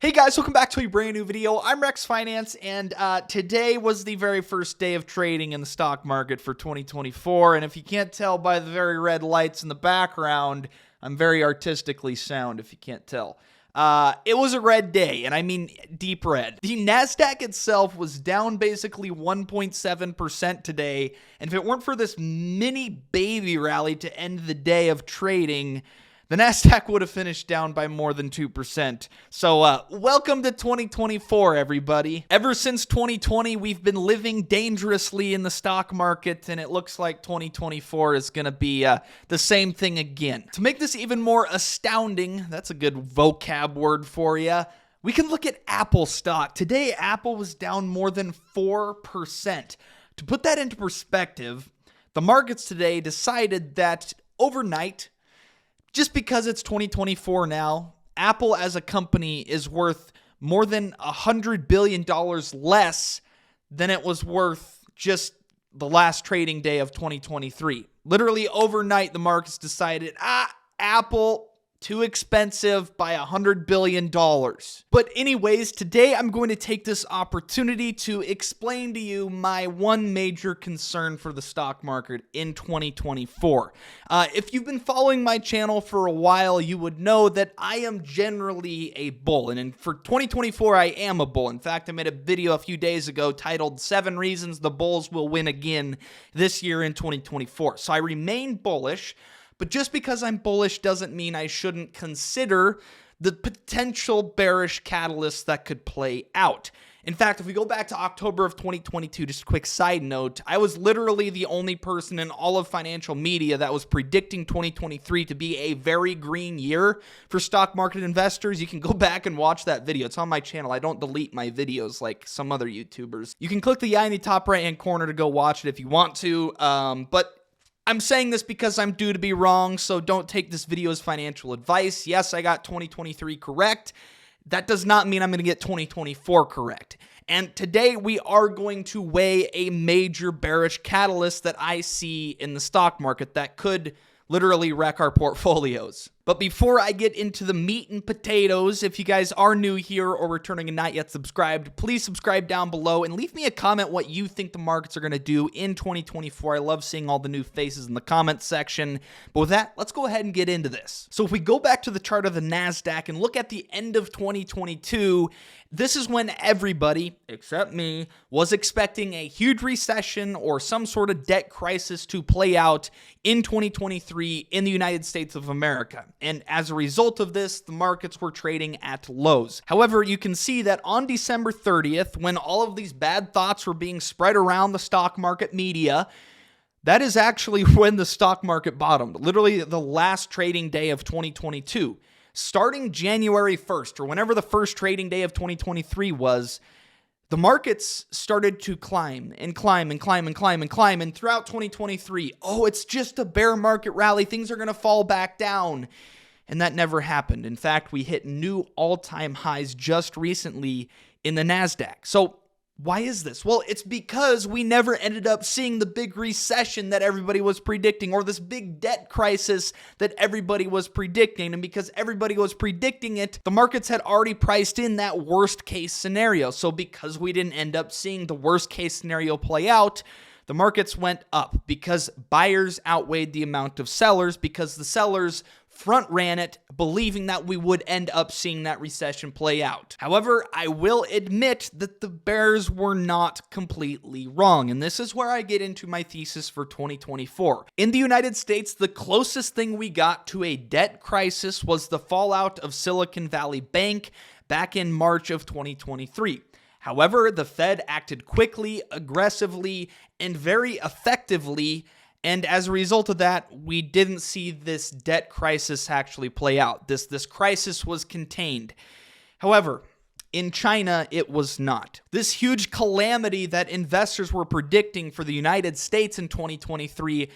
Hey guys, welcome back to a brand new video. I'm Rex Finance, and today was the very first day of trading in the stock market for 2024. And if you can't tell by the very red lights in the background, I'm very artistically sound, if you can't tell. It was a red day, and I mean deep red. The NASDAQ itself was down basically 1.7% today, and if it weren't for this mini baby rally to end the day of trading, the NASDAQ would have finished down by more than 2%. So welcome to 2024, everybody. Ever since 2020, we've been living dangerously in the stock market, and it looks like 2024 is going to be the same thing again. To make this even more astounding, that's a good vocab word for you, we can look at Apple stock. Today, Apple was down more than 4%. To put that into perspective, the markets today decided that overnight, just because it's 2024 now, Apple as a company is worth more than $100 billion less than it was worth just the last trading day of 2023. Literally overnight, the markets decided, Apple, too expensive by $100 billion. But anyways, today I'm going to take this opportunity to explain to you my one major concern for the stock market in 2024. If you've been following my channel for a while, you would know that I am generally a bull. And for 2024, I am a bull. In fact, I made a video a few days ago titled 7 Reasons the Bulls Will Win Again this year in 2024. So I remain bullish. But just because I'm bullish doesn't mean I shouldn't consider the potential bearish catalysts that could play out. In fact, if we go back to October of 2022, just a quick side note, I was literally the only person in all of financial media that was predicting 2023 to be a very green year for stock market investors. You can go back and watch that video. It's on my channel. I don't delete my videos like some other YouTubers. You can click the eye in the top right-hand corner to go watch it if you want to, but I'm saying this because I'm due to be wrong, so don't take this video as financial advice. Yes, I got 2023 correct. That does not mean I'm going to get 2024 correct. And today we are going to weigh a major bearish catalyst that I see in the stock market that could literally wreck our portfolios. But before I get into the meat and potatoes, if you guys are new here or returning and not yet subscribed, please subscribe down below and leave me a comment what you think the markets are going to do in 2024. I love seeing all the new faces in the comments section. But with that, let's go ahead and get into this. So if we go back to the chart of the NASDAQ and look at the end of 2022, this is when everybody, except me, was expecting a huge recession or some sort of debt crisis to play out in 2023 in the United States of America. And as a result of this, the markets were trading at lows. However, you can see that on December 30th, when all of these bad thoughts were being spread around the stock market media, that is actually when the stock market bottomed, literally the last trading day of 2022. Starting January 1st, or whenever the first trading day of 2023 was, the markets started to climb and climb and climb and climb and climb. And throughout 2023, it's just a bear market rally. Things are going to fall back down. And that never happened. In fact, we hit new all-time highs just recently in the NASDAQ. So why is this? Well, it's because we never ended up seeing the big recession that everybody was predicting or this big debt crisis that everybody was predicting. And because everybody was predicting it, the markets had already priced in that worst case scenario. So because we didn't end up seeing the worst case scenario play out, the markets went up because buyers outweighed the amount of sellers because the sellers front ran it, believing that we would end up seeing that recession play out. However, I will admit that the bears were not completely wrong, and this is where I get into my thesis for 2024. In the United States, the closest thing we got to a debt crisis was the fallout of Silicon Valley Bank back in March of 2023. However, the Fed acted quickly, aggressively, and very effectively. And as a result of that, we didn't see this debt crisis actually play out. This crisis was contained. However, in China, it was not. This huge calamity that investors were predicting for the United States in 2023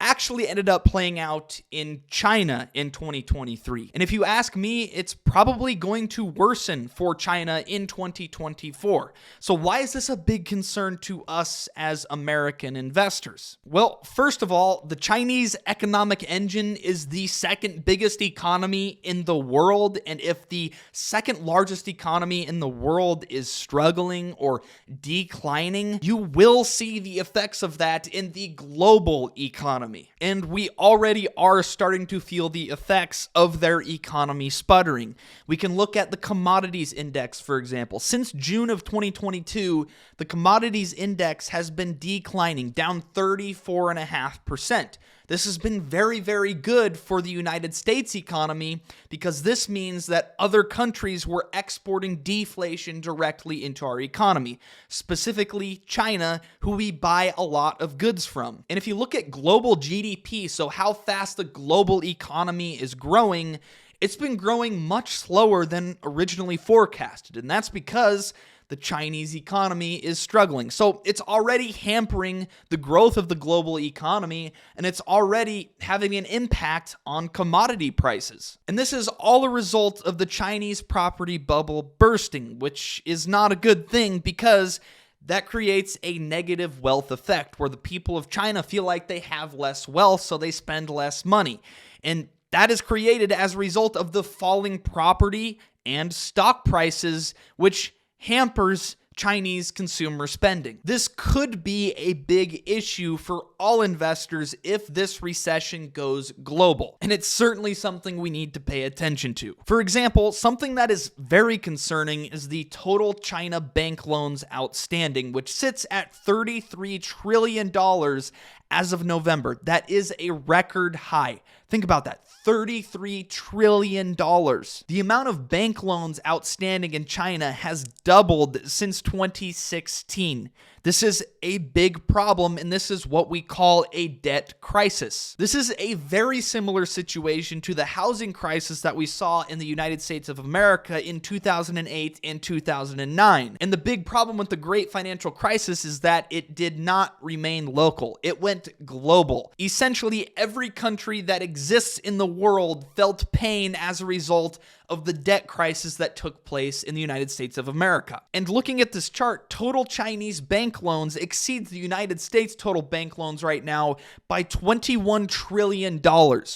actually ended up playing out in China in 2023. And if you ask me, it's probably going to worsen for China in 2024. So why is this a big concern to us as American investors? Well, first of all, the Chinese economic engine is the second biggest economy in the world. And if the second largest economy in the world is struggling or declining, you will see the effects of that in the global economy. And we already are starting to feel the effects of their economy sputtering. We can look at the commodities index, for example. Since June of 2022, the commodities index has been declining, down 34.5%. This has been very, very good for the United States economy because this means that other countries were exporting deflation directly into our economy, specifically China, who we buy a lot of goods from. And if you look at global GDP, so how fast the global economy is growing, it's been growing much slower than originally forecasted. And that's because the Chinese economy is struggling. So it's already hampering the growth of the global economy, and it's already having an impact on commodity prices. And this is all a result of the Chinese property bubble bursting, which is not a good thing because that creates a negative wealth effect where the people of China feel like they have less wealth, so they spend less money. And that is created as a result of the falling property and stock prices, which hampers Chinese consumer spending. This could be a big issue for all investors if this recession goes global, and it's certainly something we need to pay attention to. For example, something that is very concerning is the total China bank loans outstanding, which sits at $33 trillion as of November. That is a record high. Think about that. $33 trillion. The amount of bank loans outstanding in China has doubled since 2016. This is a big problem, and this is what we call a debt crisis. This is a very similar situation to the housing crisis that we saw in the United States of America in 2008 and 2009. And the big problem with the Great Financial Crisis is that it did not remain local. It went global. Essentially, every country that exists in the world felt pain as a result of the debt crisis that took place in the United States of America. And looking at this chart, total Chinese bank loans exceeds the United States total bank loans right now by $21 trillion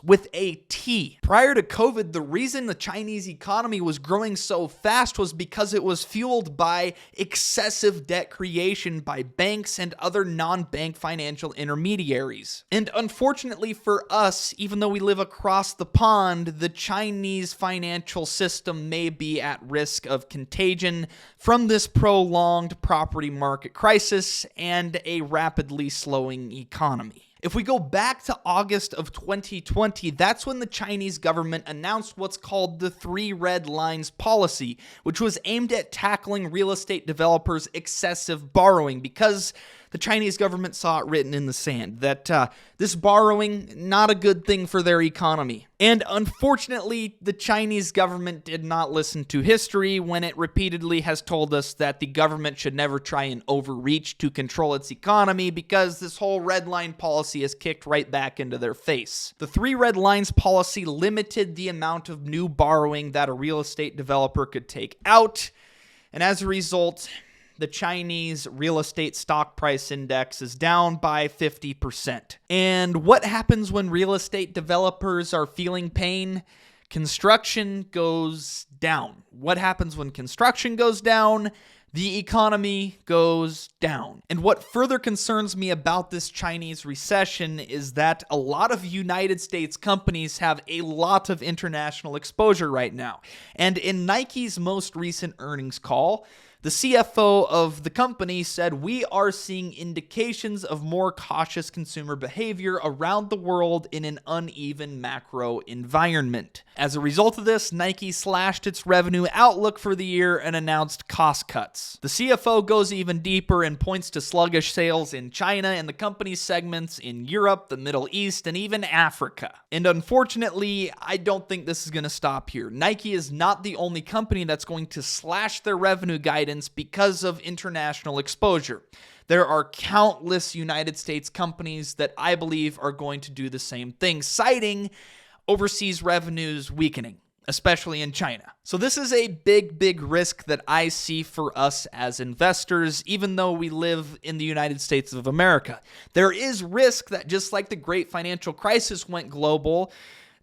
with a T. Prior to COVID, the reason the Chinese economy was growing so fast was because it was fueled by excessive debt creation by banks and other non-bank financial intermediaries. And unfortunately for us, even though we live across the pond, the Chinese financial system may be at risk of contagion from this prolonged property market crisis and a rapidly slowing economy. If we go back to August of 2020, that's when the Chinese government announced what's called the Three Red Lines policy, which was aimed at tackling real estate developers' excessive borrowing because the Chinese government saw it written in the sand that this borrowing, not a good thing for their economy. And unfortunately, the Chinese government did not listen to history when it repeatedly has told us that the government should never try and overreach to control its economy because this whole red line policy is kicked right back into their face. The Three Red Lines policy limited the amount of new borrowing that a real estate developer could take out, and as a result, the Chinese real estate stock price index is down by 50%. And what happens when real estate developers are feeling pain? Construction goes down. What happens when construction goes down? The economy goes down. And what further concerns me about this Chinese recession is that a lot of United States companies have a lot of international exposure right now. And in Nike's most recent earnings call, the CFO of the company said, "We are seeing indications of more cautious consumer behavior around the world in an uneven macro environment." As a result of this, Nike slashed its revenue outlook for the year and announced cost cuts. segments. The CFO goes even deeper and points to sluggish sales in China and the company's segments in Europe, the Middle East, and even Africa. And unfortunately, I don't think this is going to stop here. Nike is not the only company that's going to slash their revenue guidance because of international exposure. There are countless United States companies that I believe are going to do the same thing, citing overseas revenues weakening, especially in China. So this is a big risk that I see for us as investors, even though we live in the United States of America. There is risk that just like the great financial crisis went global,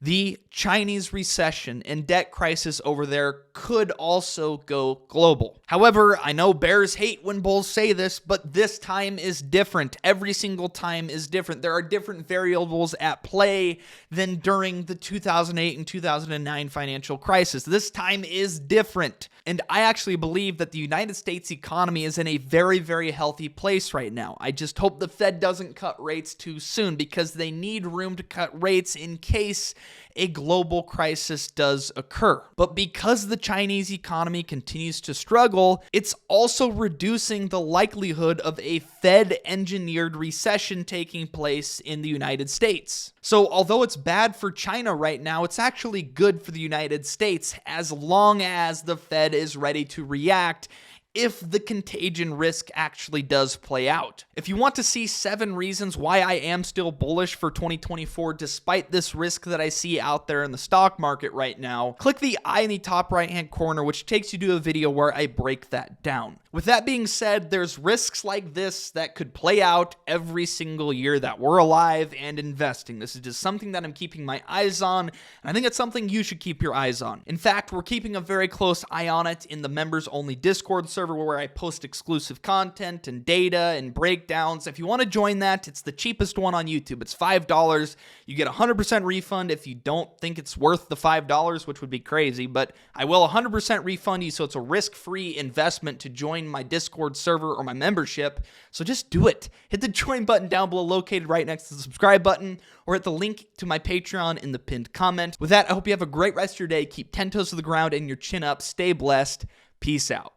the Chinese recession and debt crisis over there could also go global. However, I know bears hate when bulls say this, but this time is different. Every single time is different. There are different variables at play than during the 2008 and 2009 financial crisis. This time is different. And I actually believe that the United States economy is in a very healthy place right now. I just hope the Fed doesn't cut rates too soon because they need room to cut rates in case a global crisis does occur. But because the Chinese economy continues to struggle, it's also reducing the likelihood of a Fed-engineered recession taking place in the United States. So although it's bad for China right now, it's actually good for the United States as long as the Fed is ready to react if the contagion risk actually does play out. If you want to see 7 reasons why I am still bullish for 2024 despite this risk that I see out there in the stock market right now, click the I in the top right hand corner, which takes you to a video where I break that down. With that being said, there's risks like this that could play out every single year that we're alive and investing. This is just something that I'm keeping my eyes on, and I think it's something you should keep your eyes on. In fact, we're keeping a very close eye on it in the members-only Discord server where I post exclusive content and data and breakdowns. If you want to join that, it's the cheapest one on YouTube. It's $5. You get a 100% refund if you don't think it's worth the $5, which would be crazy, but I will 100% refund you, so it's a risk-free investment to join my Discord server or my membership. So just do it. Hit the join button down below located right next to the subscribe button, or hit the link to my Patreon in the pinned comment. With that, I hope you have a great rest of your day. Keep 10 toes to the ground and your chin up. Stay blessed. Peace out.